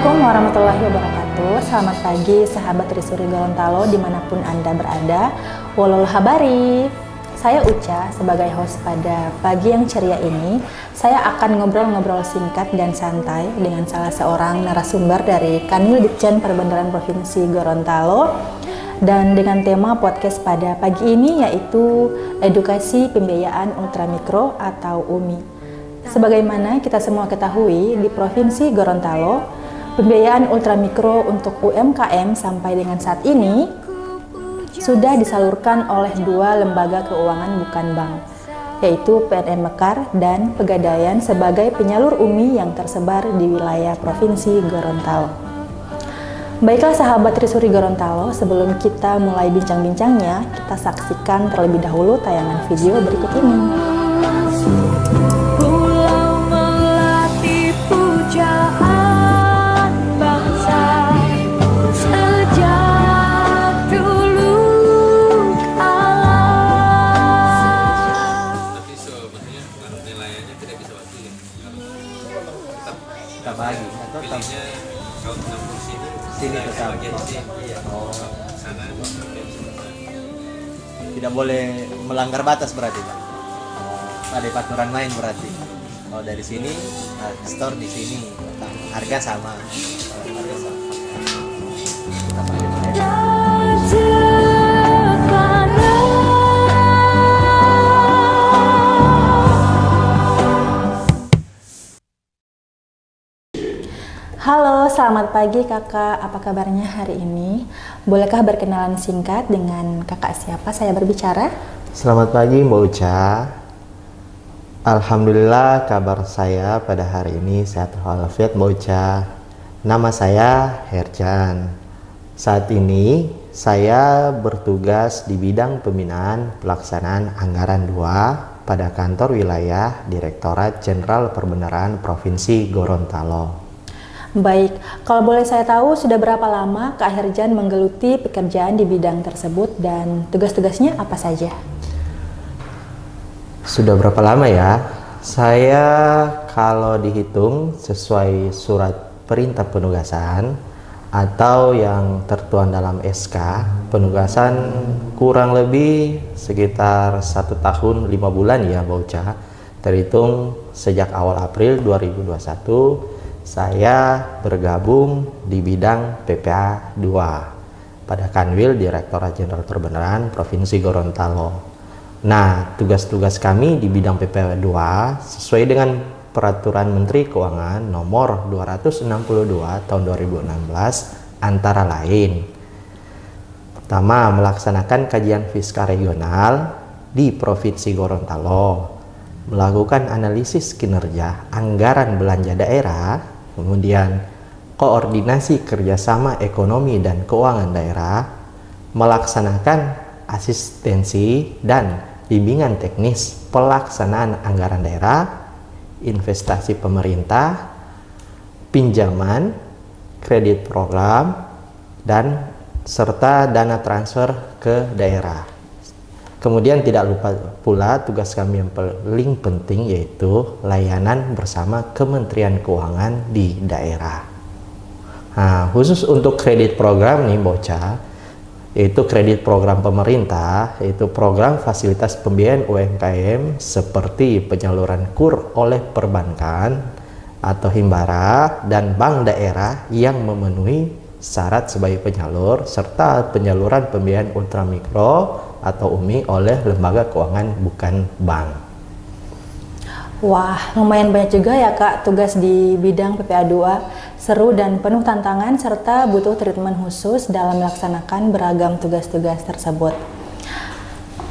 Assalamualaikum warahmatullahi wabarakatuh. Selamat pagi sahabat Trisuri Gorontalo dimanapun Anda berada. Walol habari. Saya Uca sebagai host pada pagi yang ceria ini. Saya akan ngobrol-ngobrol singkat dan santai dengan salah seorang narasumber dari Kanwil Ditjen Perbendaharaan Provinsi Gorontalo. Dan dengan tema podcast pada pagi ini yaitu edukasi pembiayaan ultramikro atau UMI. Sebagaimana kita semua ketahui, di Provinsi Gorontalo, pembiayaan ultramikro untuk UMKM sampai dengan saat ini sudah disalurkan oleh dua lembaga keuangan bukan bank, yaitu PNM Mekar dan Pegadaian sebagai penyalur UMI yang tersebar di wilayah Provinsi Gorontalo. Baiklah sahabat Trisuri Gorontalo, sebelum kita mulai bincang-bincangnya, kita saksikan terlebih dahulu tayangan video berikut ini. Kita bagi atau pilihnya kalau 60 sini tetap. bagian sini. Iya. Oh. Sana bagian sebelah. Tidak boleh melanggar batas berarti, Pak. Oh, ada aturan main berarti. Oh, dari sini store di sini, harga sama. Harga sama. Kita pakai. Halo, selamat pagi kakak. Apa kabarnya hari ini? Bolehkah berkenalan singkat dengan kakak siapa saya berbicara? Selamat pagi Mbak Uca. Alhamdulillah kabar saya pada hari ini sehat walafiat Mbak Uca. Nama saya Herjan. Saat ini saya bertugas di bidang pembinaan pelaksanaan anggaran 2 pada kantor wilayah Direktorat Jenderal Perbendaharaan Provinsi Gorontalo. Baik, kalau boleh saya tahu sudah berapa lama Kak Herjan menggeluti pekerjaan di bidang tersebut dan tugas-tugasnya apa saja? Sudah berapa lama ya? Saya kalau dihitung sesuai surat perintah penugasan atau yang tertuang dalam SK penugasan kurang lebih sekitar 1 tahun 5 bulan ya Mbak Uca. Terhitung sejak awal April 2021 saya bergabung di bidang PPA 2 pada Kanwil Direktorat Jenderal Perbendaharaan Provinsi Gorontalo. Nah, tugas-tugas kami di bidang PPA 2 sesuai dengan Peraturan Menteri Keuangan Nomor 262 Tahun 2016 antara lain: pertama, melaksanakan kajian fiskal regional di Provinsi Gorontalo, melakukan analisis kinerja anggaran belanja daerah, kemudian koordinasi kerjasama ekonomi dan keuangan daerah, melaksanakan asistensi dan bimbingan teknis pelaksanaan anggaran daerah, investasi pemerintah, pinjaman, kredit program, dan serta dana transfer ke daerah. Kemudian tidak lupa pula tugas kami yang paling penting yaitu layanan bersama Kementerian Keuangan di daerah. Nah, khusus untuk kredit program nih bocah, yaitu kredit program pemerintah, yaitu program fasilitas pembiayaan UMKM seperti penyaluran KUR oleh perbankan atau Himbara dan bank daerah yang memenuhi syarat sebagai penyalur, serta penyaluran pembiayaan ultramikro atau UMI oleh lembaga keuangan bukan bank. Wah, lumayan banyak juga ya Kak tugas di bidang PPA 2. Seru dan penuh tantangan serta butuh treatment khusus dalam melaksanakan beragam tugas-tugas tersebut.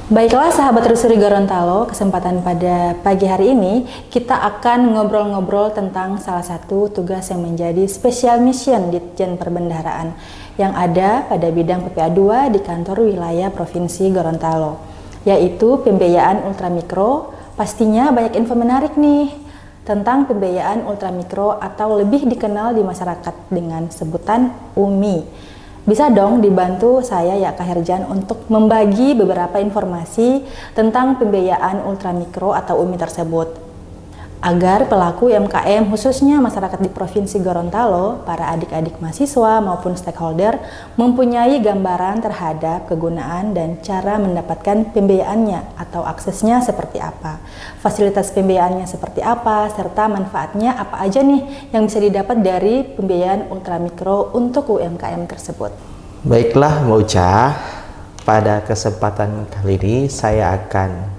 Baiklah sahabat Trisuri Gorontalo, kesempatan pada pagi hari ini kita akan ngobrol-ngobrol tentang salah satu tugas yang menjadi special mission Ditjen Perbendaharaan yang ada pada bidang PPA 2 di kantor wilayah Provinsi Gorontalo, yaitu pembiayaan ultramikro. Pastinya banyak info menarik nih tentang pembiayaan ultramikro atau lebih dikenal di masyarakat dengan sebutan UMI. Bisa dong dibantu saya ya Kak Herjan untuk membagi beberapa informasi tentang pembiayaan ultramikro atau UMI tersebut. agar pelaku UMKM khususnya masyarakat di Provinsi Gorontalo, para adik-adik mahasiswa maupun stakeholder mempunyai gambaran terhadap kegunaan dan cara mendapatkan pembiayaannya atau aksesnya seperti apa, fasilitas pembiayaannya seperti apa, serta manfaatnya apa aja nih yang bisa didapat dari pembiayaan ultramikro untuk UMKM tersebut. Baiklah Mbak Uca, pada kesempatan kali ini saya akan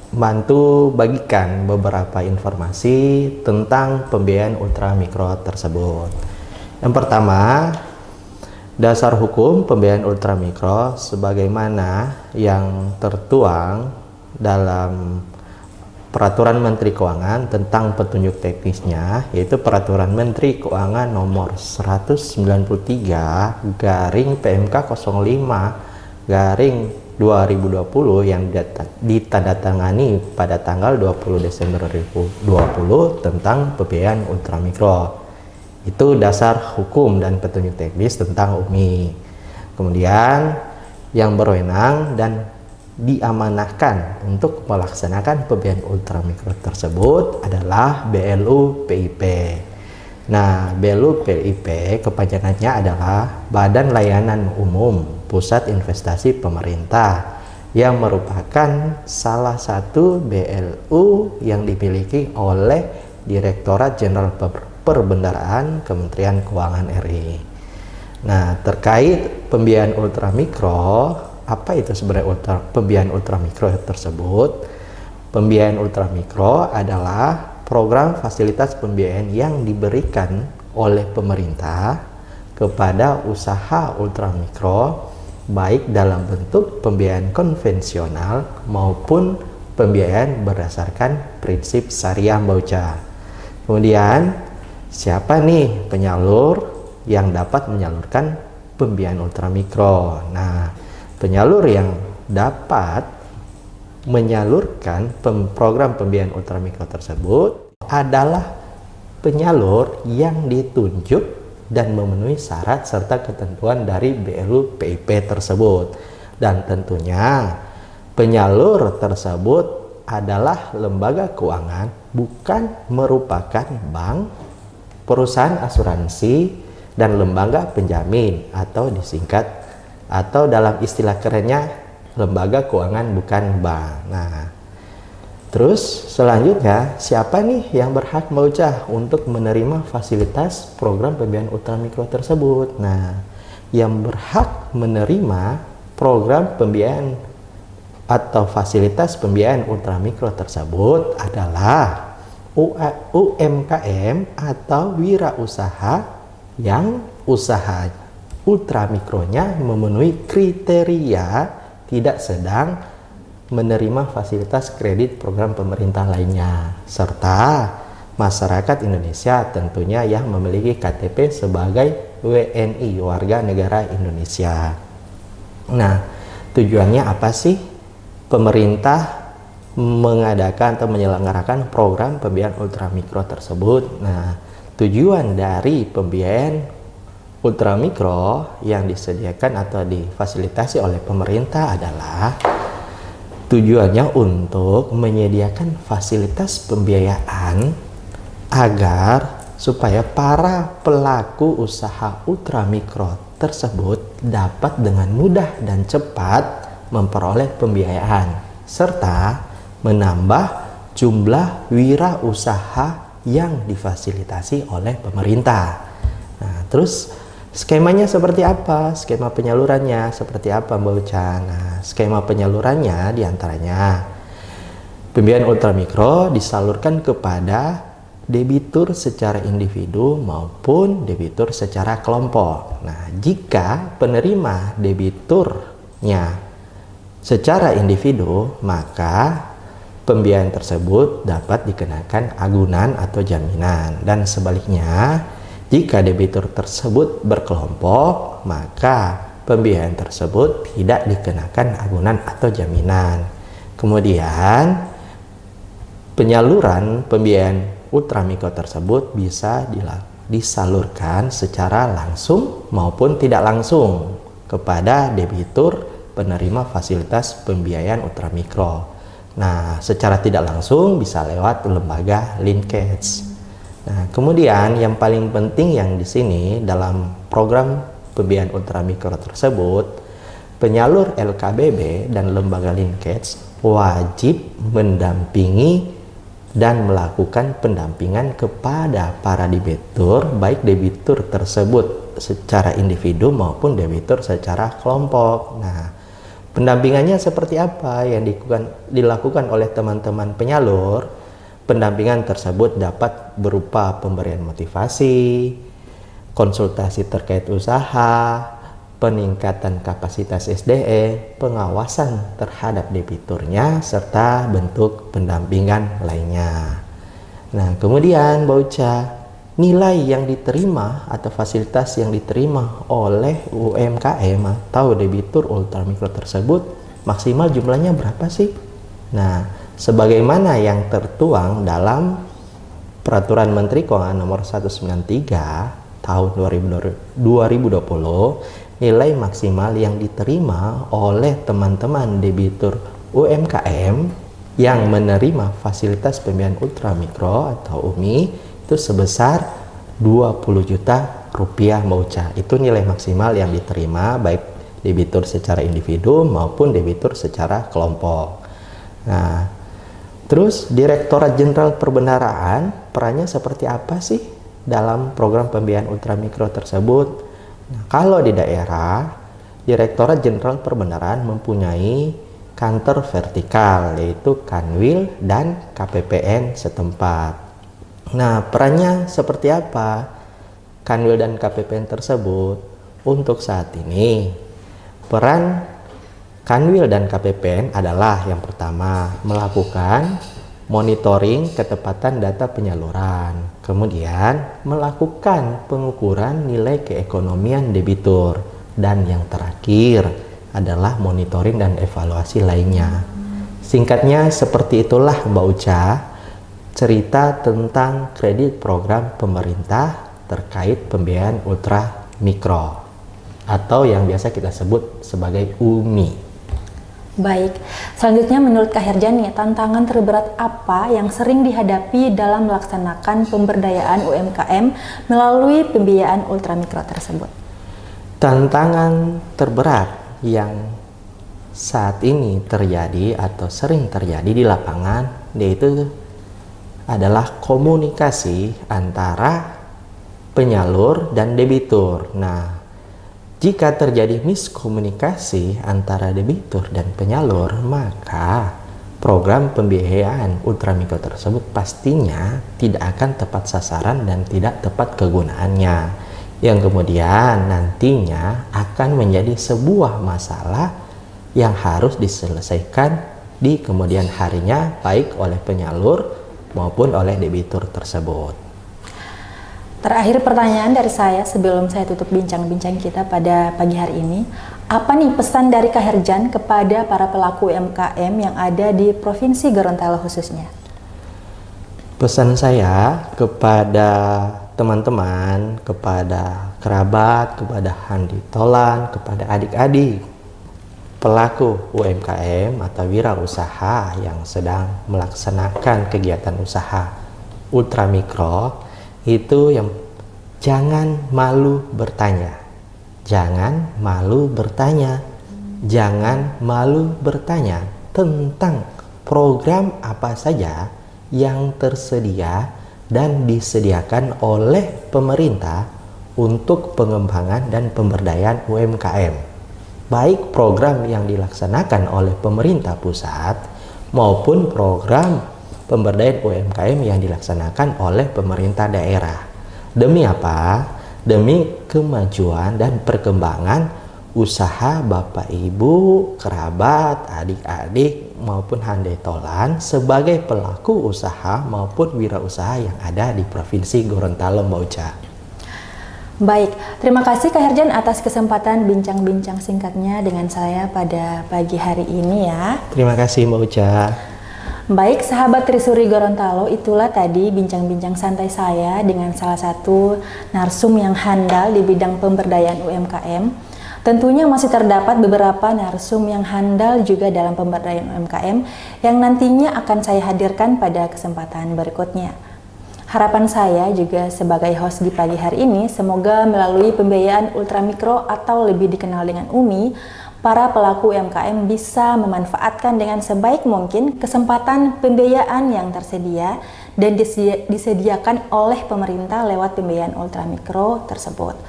bantu bagikan beberapa informasi tentang pembiayaan ultramikro tersebut. Yang pertama, dasar hukum pembiayaan ultramikro sebagaimana yang tertuang dalam Peraturan Menteri Keuangan tentang petunjuk teknisnya, yaitu Peraturan Menteri Keuangan nomor 193/PMK 05/2020 yang ditandatangani pada tanggal 20 Desember 2020 tentang pembiayaan ultramikro. Itu dasar hukum dan petunjuk teknis tentang UMI. Kemudian yang berwenang dan diamanahkan untuk melaksanakan pembiayaan ultramikro tersebut adalah BLU PIP. Nah, BLU PIP kepanjangannya adalah Badan Layanan Umum Pusat Investasi Pemerintah, yang merupakan salah satu BLU yang dimiliki oleh Direktorat Jenderal Perbendaharaan Kementerian Keuangan RI. Nah, terkait pembiayaan ultramikro, apa itu sebenarnya pembiayaan ultramikro tersebut? Pembiayaan ultramikro adalah program fasilitas pembiayaan yang diberikan oleh pemerintah kepada usaha ultramikro, baik dalam bentuk pembiayaan konvensional maupun pembiayaan berdasarkan prinsip syariah Mbak Uca. Kemudian, siapa nih penyalur yang dapat menyalurkan pembiayaan ultramikro? Nah, penyalur yang dapat menyalurkan program pembiayaan ultramikro tersebut adalah penyalur yang ditunjuk dan memenuhi syarat serta ketentuan dari BLU PIP tersebut. Dan tentunya penyalur tersebut adalah lembaga keuangan, bukan merupakan bank, perusahaan asuransi, dan lembaga penjamin atau disingkat atau dalam istilah kerennya lembaga keuangan bukan bank. Nah, terus selanjutnya siapa nih yang berhak Mbak Uca untuk menerima fasilitas program pembiayaan ultramikro tersebut? Nah, yang berhak menerima program pembiayaan atau fasilitas pembiayaan ultramikro tersebut adalah UMKM atau wirausaha yang usaha ultramikronya memenuhi kriteria tidak sedang menerima fasilitas kredit program pemerintah lainnya, serta masyarakat Indonesia tentunya yang memiliki KTP sebagai WNI, warga negara Indonesia. Nah, tujuannya apa sih pemerintah mengadakan atau menyelenggarakan program pembiayaan ultramikro tersebut? Nah, tujuan dari pembiayaan ultramikro yang disediakan atau difasilitasi oleh pemerintah adalah tujuannya untuk menyediakan fasilitas pembiayaan agar supaya para pelaku usaha ultramikro tersebut dapat dengan mudah dan cepat memperoleh pembiayaan serta menambah jumlah wirausaha yang difasilitasi oleh pemerintah. Nah, terus skemanya seperti apa? Skema penyalurannya seperti apa Mbak Uca? Nah, skema penyalurannya diantaranya pembiayaan ultramikro disalurkan kepada debitur secara individu maupun debitur secara kelompok. Nah, jika penerima debiturnya secara individu, maka pembiayaan tersebut dapat dikenakan agunan atau jaminan, dan sebaliknya jika debitur tersebut berkelompok, maka pembiayaan tersebut tidak dikenakan agunan atau jaminan. Kemudian, penyaluran pembiayaan ultramikro tersebut bisa disalurkan secara langsung maupun tidak langsung kepada debitur penerima fasilitas pembiayaan ultramikro. Nah, secara tidak langsung bisa lewat lembaga linkage. Nah, kemudian yang paling penting yang di sini dalam program pembiayaan ultramikro tersebut, penyalur LKBB dan lembaga linkage wajib mendampingi dan melakukan pendampingan kepada para debitur, baik debitur tersebut secara individu maupun debitur secara kelompok. Nah, pendampingannya seperti apa yang dilakukan oleh teman-teman penyalur? Pendampingan tersebut dapat berupa pemberian motivasi, konsultasi terkait usaha, peningkatan kapasitas SDE, pengawasan terhadap debiturnya, serta bentuk pendampingan lainnya. Nah, kemudian Mbak Uca, nilai yang diterima atau fasilitas yang diterima oleh UMKM atau debitur ultramikro tersebut maksimal jumlahnya berapa sih? Nah, sebagaimana yang tertuang dalam Peraturan Menteri Keuangan Nomor 193 Tahun 2020, nilai maksimal yang diterima oleh teman-teman debitur UMKM yang menerima fasilitas pembiayaan ultramikro atau UMI itu sebesar 20 juta rupiah Mbak Uca. Itu nilai maksimal yang diterima baik debitur secara individu maupun debitur secara kelompok. Nah, terus Direktorat Jenderal Perbendaharaan perannya seperti apa sih dalam program pembiayaan ultramikro tersebut? Nah, kalau di daerah, Direktorat Jenderal Perbendaharaan mempunyai kantor vertikal, yaitu Kanwil dan KPPN setempat. Nah, perannya seperti apa Kanwil dan KPPN tersebut? Untuk saat ini, peran Kanwil dan KPPN adalah yang pertama, melakukan monitoring ketepatan data penyaluran, kemudian melakukan pengukuran nilai keekonomian debitur, dan yang terakhir adalah monitoring dan evaluasi lainnya. Singkatnya seperti itulah Mbak Uca, cerita tentang kredit program pemerintah terkait pembiayaan ultramikro atau yang biasa kita sebut sebagai UMI. Baik, selanjutnya menurut Kak Herjan nih, tantangan terberat apa yang sering dihadapi dalam melaksanakan pemberdayaan UMKM melalui pembiayaan ultramikro tersebut? Tantangan terberat yang saat ini terjadi atau sering terjadi di lapangan yaitu adalah komunikasi antara penyalur dan debitur. Nah, jika terjadi miskomunikasi antara debitur dan penyalur, maka program pembiayaan ultramikro tersebut pastinya tidak akan tepat sasaran dan tidak tepat kegunaannya, yang kemudian nantinya akan menjadi sebuah masalah yang harus diselesaikan di kemudian harinya, baik oleh penyalur maupun oleh debitur tersebut. Terakhir pertanyaan dari saya sebelum saya tutup bincang-bincang kita pada pagi hari ini. Apa nih pesan dari Kak Herjan kepada para pelaku UMKM yang ada di Provinsi Gorontalo khususnya? Pesan saya kepada teman-teman, kepada kerabat, kepada handitolan, kepada adik-adik pelaku UMKM atau wirausaha yang sedang melaksanakan kegiatan usaha ultramikro, itu yang jangan malu bertanya. Jangan malu bertanya. Jangan malu bertanya tentang program apa saja yang tersedia dan disediakan oleh pemerintah untuk pengembangan dan pemberdayaan UMKM. Baik program yang dilaksanakan oleh pemerintah pusat maupun program pemberdayaan UMKM yang dilaksanakan oleh pemerintah daerah. Demi apa? Demi kemajuan dan perkembangan usaha Bapak Ibu, kerabat, adik-adik maupun handetolan sebagai pelaku usaha maupun wirausaha yang ada di Provinsi Gorontalo, Mbak Uca. Baik, terima kasih Kak Herjan atas kesempatan bincang-bincang singkatnya dengan saya pada pagi hari ini ya. Terima kasih Mbak Uca. Baik, sahabat Trisuri Gorontalo, itulah tadi bincang-bincang santai saya dengan salah satu narsum yang handal di bidang pemberdayaan UMKM. Tentunya masih terdapat beberapa narsum yang handal juga dalam pemberdayaan UMKM yang nantinya akan saya hadirkan pada kesempatan berikutnya. Harapan saya juga sebagai host di pagi hari ini, semoga melalui pembiayaan ultramikro atau lebih dikenal dengan UMI, para pelaku UMKM bisa memanfaatkan dengan sebaik mungkin kesempatan pembiayaan yang tersedia dan disediakan oleh pemerintah lewat pembiayaan ultramikro tersebut.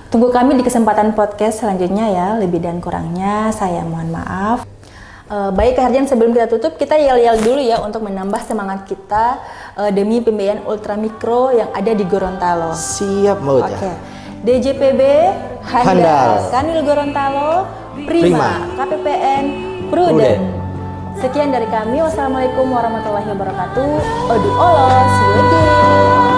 Tunggu kami di kesempatan podcast selanjutnya ya, lebih dan kurangnya saya mohon maaf. Baik Kak Harjan, sebelum kita tutup, kita yel-yel dulu ya untuk menambah semangat kita demi pembiayaan ultramikro yang ada di Gorontalo. Siap Mbak Uca. Oke. DJPB handal, Kanwil Gorontalo prima, KPPN prudent. Sekian dari kami. Wassalamualaikum warahmatullahi wabarakatuh. Odu olos, see you again.